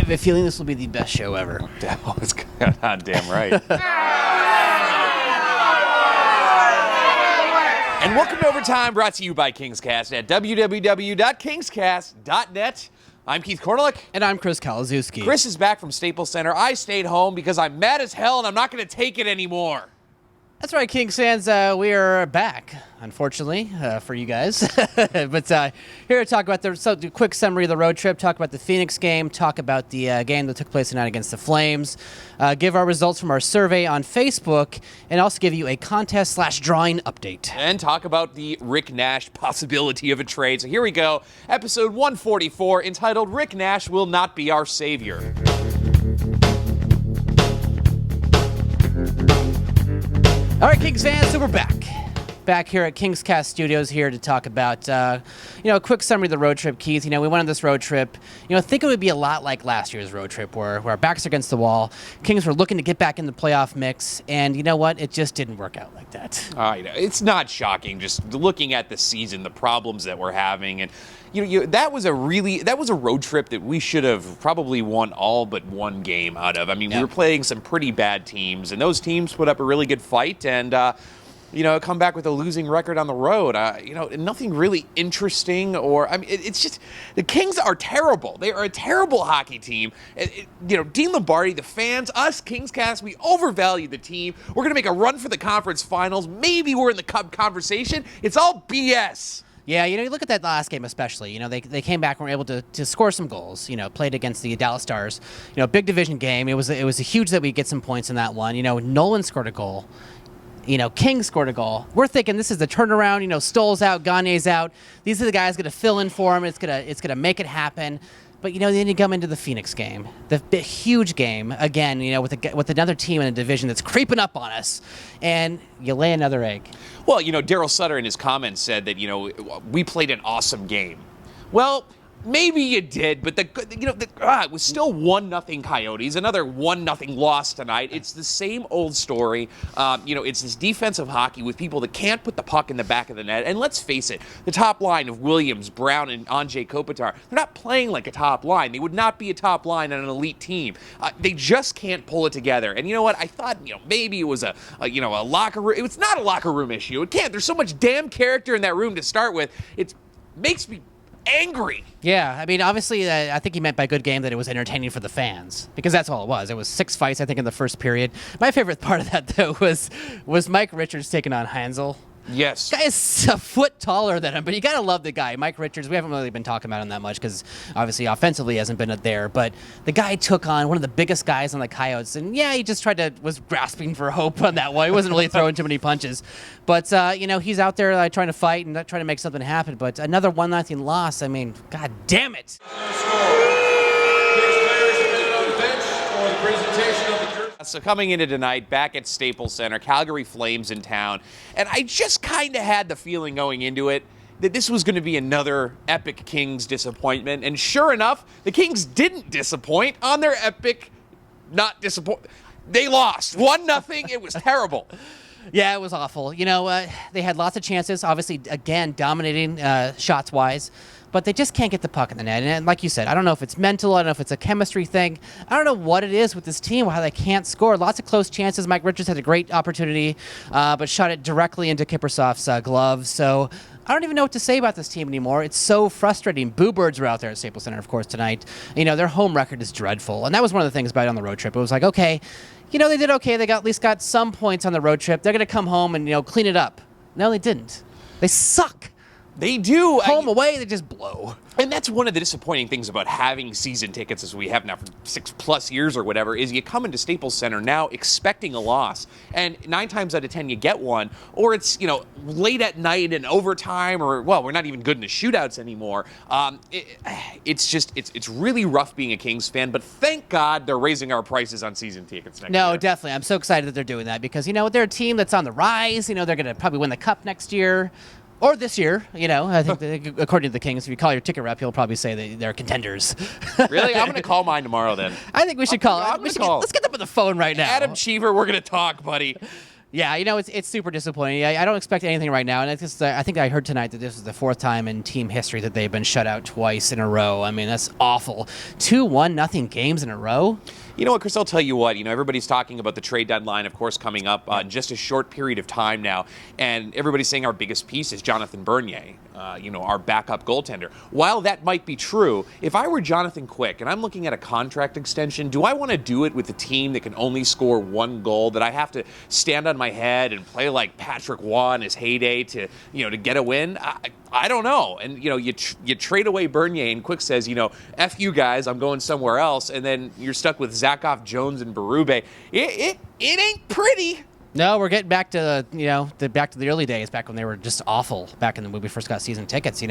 have a feeling this will be the best show ever. It's goddamn right. And welcome to Overtime, brought to you by KingsCast at www.kingscast.net. I'm Keith Korneluk. And I'm Chris Kalazewski. Chris is back from Staples Center. I stayed home because I'm mad as hell and I'm not going to take it anymore. That's right, Kings fans. We are back, unfortunately, for you guys. But here to talk about the quick summary of the road trip, talk about the Phoenix game, talk about the game that took place tonight against the Flames, give our results from our survey on Facebook, and also give you a contest/drawing update. And talk about the Rick Nash possibility of a trade. So here we go, episode 144, entitled Rick Nash Will Not Be Our Savior. All right, Kings fans, so we're back. Back here at KingsCast Studios here to talk about, a quick summary of the road trip, Keith. We went on this road trip. I think it would be a lot like last year's road trip where our backs are against the wall. Kings were looking to get back in the playoff mix, and you know what? It just didn't work out like that. It's not shocking just looking at the season, the problems that we're having, and that was a road trip that we should have probably won all but one game out of. We were playing some pretty bad teams, and those teams put up a really good fight, and come back with a losing record on the road. Nothing really interesting, it's just the Kings are terrible. They are a terrible hockey team. Dean Lombardi, the fans, us, KingsCast, we overvalue the team. We're going to make a run for the conference finals. Maybe we're in the Cup conversation. It's all BS. Yeah, you look at that last game especially. They came back and were able to score some goals. Played against the Dallas Stars. Big division game. It was huge that we get some points in that one. Nolan scored a goal. King scored a goal. We're thinking this is the turnaround. Stoll's out, Gagne's out. These are the guys going to fill in for him. It's gonna make it happen. But then you come into the Phoenix game, the huge game again. With another team in a division that's creeping up on us, and you lay another egg. Well, Daryl Sutter in his comments said that we played an awesome game. Well, maybe you did, but it was still 1-0 Coyotes, another 1-0 loss tonight. It's the same old story. It's this defensive hockey with people that can't put the puck in the back of the net. And let's face it, the top line of Williams, Brown, and Anze Kopitar, they're not playing like a top line. They would not be a top line on an elite team. They just can't pull it together. And you know what? I thought, maybe it was a locker room. It's not a locker room issue. It can't. There's so much damn character in that room to start with. It makes me angry. Yeah, obviously, I think he meant by good game that it was entertaining for the fans, because that's all it was. It was 6 fights, I think, in the first period. My favorite part of that, though, was Mike Richards taking on Hansel. Yes. The guy is a foot taller than him, but you got to love the guy. Mike Richards, we haven't really been talking about him that much because obviously offensively he hasn't been there, but the guy took on one of the biggest guys on the Coyotes, and yeah, he just was grasping for hope on that one. He wasn't really throwing too many punches, but he's out there trying to fight and trying to make something happen, but another 1-0 loss, god damn it. So coming into tonight, back at Staples Center, Calgary Flames in town, and I just kind of had the feeling going into it that this was going to be another epic Kings disappointment, and sure enough, the Kings didn't disappoint on their epic not disappoint. They lost 1-0. It was terrible. Yeah, it was awful. They had lots of chances, obviously, again, dominating shots-wise, but they just can't get the puck in the net. And like you said, I don't know if it's mental, I don't know if it's a chemistry thing. I don't know what it is with this team, how they can't score. Lots of close chances. Mike Richards had a great opportunity, but shot it directly into Kiprusoff's glove. So I don't even know what to say about this team anymore. It's so frustrating. Boo Birds were out there at Staples Center, of course, tonight. Their home record is dreadful. And that was one of the things about it on the road trip. It was like, okay, they did okay. They at least got some points on the road trip. They're going to come home and, clean it up. No, they didn't. They suck. They do. Home away, they just blow. And that's one of the disappointing things about having season tickets, as we have now for 6+ years or whatever, is you come into Staples Center now expecting a loss. And 9 times out of 10, you get one. Or it's, late at night in overtime, or, well, we're not even good in the shootouts anymore. It's really rough being a Kings fan, but thank God they're raising our prices on season tickets next year. No, definitely. I'm so excited that they're doing that because, they're a team that's on the rise. They're going to probably win the Cup next year. Or this year, I think according to the Kings, if you call your ticket rep, he'll probably say they're contenders. Really? I'm going to call mine tomorrow then. I think we should call. Let's get them on the phone right now. Adam Cheever, we're going to talk, buddy. Yeah, it's super disappointing. I don't expect anything right now, and it's just, I think I heard tonight that this is the fourth time in team history that they've been shut out twice in a row. I mean, that's awful. 2-1-0 games in a row. You know what, Chris, I'll tell you what, everybody's talking about the trade deadline, of course, coming up in just a short period of time now, and everybody's saying our biggest piece is Jonathan Bernier, our backup goaltender. While that might be true, if I were Jonathan Quick and I'm looking at a contract extension, do I want to do it with a team that can only score one goal, that I have to stand on my head and play like Patrick Waugh in his heyday to get a win? I don't know. And, you trade away Bernier, and Quick says, F you guys, I'm going somewhere else. And then you're stuck with Zakhoff, Jones, and Berube. It ain't pretty. No, we're getting back to back to the early days, back when they were just awful, back when we first got season tickets.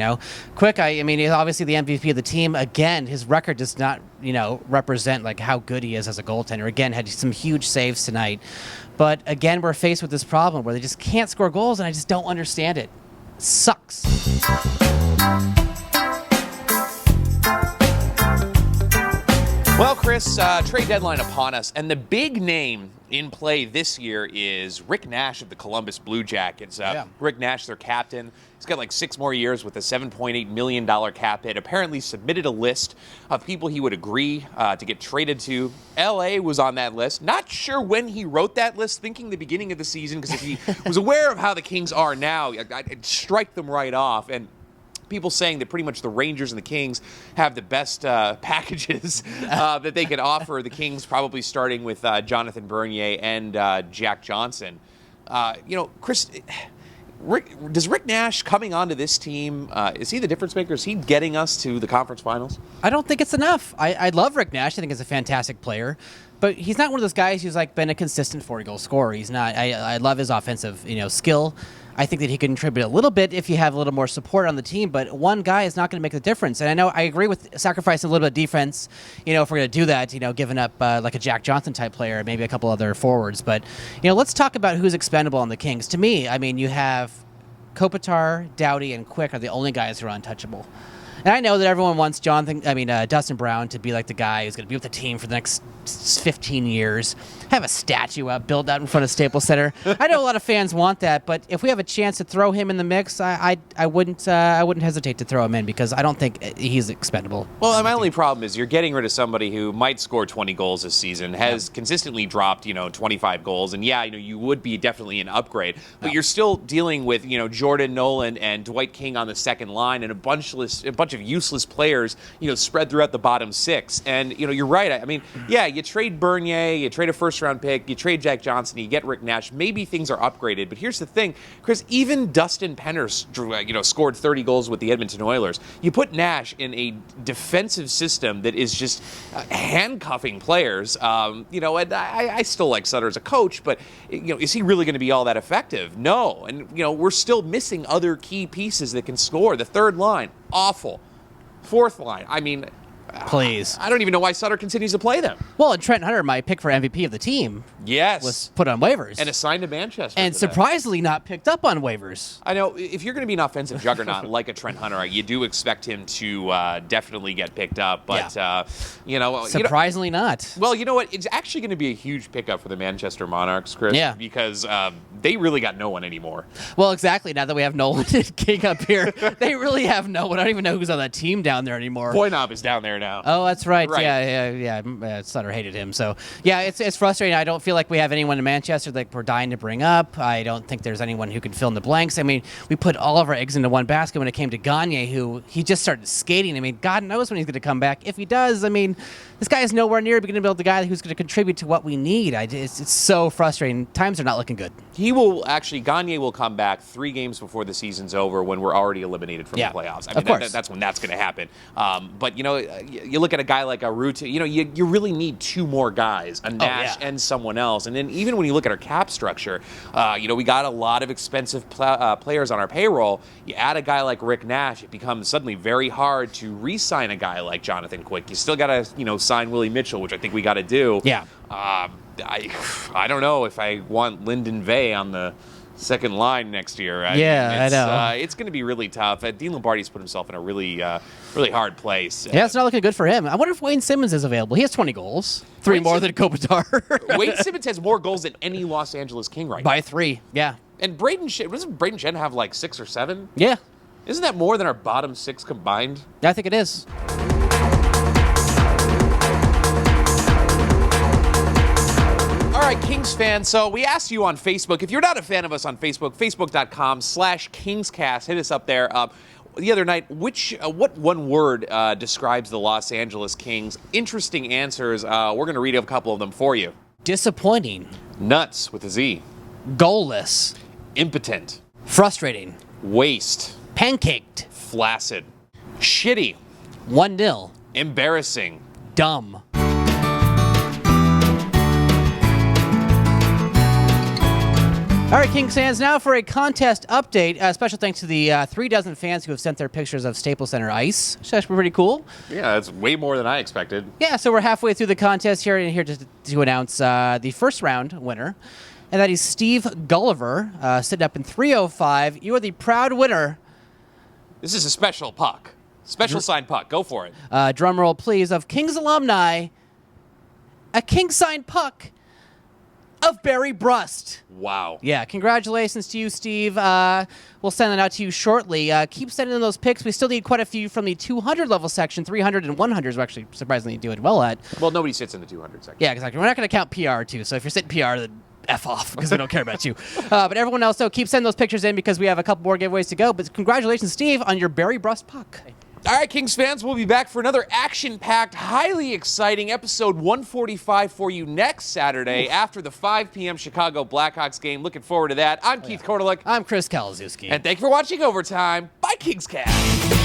Quick, I mean, he's obviously the MVP of the team. Again, his record does not represent like how good he is as a goaltender. Again, had some huge saves tonight, but again, we're faced with this problem where they just can't score goals, and I just don't understand it. Sucks. Well, Chris, trade deadline upon us, and the big name in play this year is Rick Nash of the Columbus Blue Jackets. Rick Nash, their captain. He's got like 6 more years with a $7.8 million cap hit. Apparently submitted a list of people he would agree to get traded to. L.A. was on that list. Not sure when he wrote that list, thinking the beginning of the season, because if he was aware of how the Kings are now, I'd strike them right off. And people saying that pretty much the Rangers and the Kings have the best packages that they could offer the Kings, probably starting with Jonathan Bernier and Jack Johnson. Chris, does Rick Nash coming onto this team, is he the difference maker? Is he getting us to the conference finals? I don't think it's enough. I love Rick Nash. I think he's a fantastic player. But he's not one of those guys who's like been a consistent 40-goal scorer. He's not. I love his offensive skill. I think that he can contribute a little bit if you have a little more support on the team, but one guy is not going to make the difference. And I agree with sacrificing a little bit of defense, if we're going to do that, giving up like a Jack Johnson type player, maybe a couple other forwards. But, let's talk about who's expendable on the Kings. To me, I mean, you have Kopitar, Doughty, and Quick are the only guys who are untouchable. And I know that everyone wants Dustin Brown to be like the guy who's going to be with the team for the next 15 years, have a statue up, built out in front of Staples Center. I know a lot of fans want that, but if we have a chance to throw him in the mix, I wouldn't hesitate to throw him in, because I don't think he's expendable. Well, my only problem is you're getting rid of somebody who might score 20 goals this season, has consistently dropped 25 goals, and you would be definitely an upgrade, but you're still dealing with Jordan Nolan and Dwight King on the second line, and a bunch of useless players spread throughout the bottom 6. And you're right. I mean, you trade Bernier, you trade a first-round pick, you trade Jack Johnson, you get Rick Nash. Maybe things are upgraded, but here's the thing, Chris. Even Dustin Penner, scored 30 goals with the Edmonton Oilers. You put Nash in a defensive system that is just handcuffing players. And I still like Sutter as a coach, but is he really going to be all that effective? No. And we're still missing other key pieces that can score. The third line, awful. Fourth line, I mean, please. I don't even know why Sutter continues to play them. Well, and Trent Hunter, my pick for MVP of the team, was put on waivers. And assigned to Manchester. And surprisingly not picked up on waivers. I know, if you're going to be an offensive juggernaut like a Trent Hunter, you do expect him to definitely get picked up. But, surprisingly not. Well, you know what? It's actually going to be a huge pickup for the Manchester Monarchs, Chris. Yeah. Because they really got no one anymore. Well, exactly. Now that we have Nolan and King up here, they really have no one. I don't even know who's on that team down there anymore. Voinov is down there now. Oh, that's right. Yeah. Sutter hated him. So, yeah, it's frustrating. I don't feel like we have anyone in Manchester that we're dying to bring up. I don't think there's anyone who can fill in the blanks. I mean, we put all of our eggs into one basket when it came to Gagne, who he just started skating. I mean, God knows when he's going to come back. If he does, I mean, this guy is nowhere near going to be the guy who's going to contribute to what we need. It's so frustrating. Times are not looking good. Gagne will come back 3 games before the season's over, when we're already eliminated from the playoffs. I mean, of course. That's when that's going to happen. But, you look at a guy like Arute, you really need 2 more guys, a Nash and someone else. And then even when you look at our cap structure, we got a lot of expensive players on our payroll. You add a guy like Rick Nash, it becomes suddenly very hard to re-sign a guy like Jonathan Quick. You still got to, sign Willie Mitchell, which I think we got to do. Yeah. I don't know if I want Lyndon Vey on the second line next year. I know. It's going to be really tough. Dean Lombardi's put himself in a really hard place. Yeah, it's not looking good for him. I wonder if Wayne Simmons is available. He has 20 goals. Three more than Kopitar. Wayne Simmons has more goals than any Los Angeles King right now. By 3, yeah. And doesn't Braden Shen have like 6 or 7? Yeah. Isn't that more than our bottom 6 combined? I think it is. All right, Kings fans, so we asked you on Facebook. If you're not a fan of us on Facebook, facebook.com/KingsCast, hit us up there. The other night, what one word describes the Los Angeles Kings? Interesting answers. We're going to read a couple of them for you. Disappointing. Nuts with a Z. Goalless. Impotent. Frustrating. Waste. Pancaked. Flaccid. Shitty. 1-0. Embarrassing. Dumb. All right, Kings fans, now for a contest update. Special thanks to the 3 dozen fans who have sent their pictures of Staples Center ice. Which is actually pretty cool. Yeah, that's way more than I expected. Yeah, so we're halfway through the contest here, and here to announce the first round winner. And that is Steve Gulliver, sitting up in 305. You are the proud winner. This is a special puck. Special signed puck. Go for it. Drum roll, please, of Kings alumni. A King signed puck of Barry Brust. Wow. Yeah, congratulations to you, Steve. We'll send that out to you shortly. Keep sending in those picks. We still need quite a few from the 200 level section. 300 and 100s we're actually surprisingly doing well at. Well, nobody sits in the 200 section. Yeah, exactly. We're not going to count PR, too. So if you're sitting PR, then F off, because we don't care about you. But everyone else, though, keep sending those pictures in because we have a couple more giveaways to go. But congratulations, Steve, on your Barry Brust puck. All right, Kings fans, we'll be back for another action-packed, highly exciting episode 145 for you next Saturday after the 5 p.m. Chicago Blackhawks game. Looking forward to that. I'm Keith Kordelik. I'm Chris Kalazewski. And thank you for watching Overtime by KingsCast.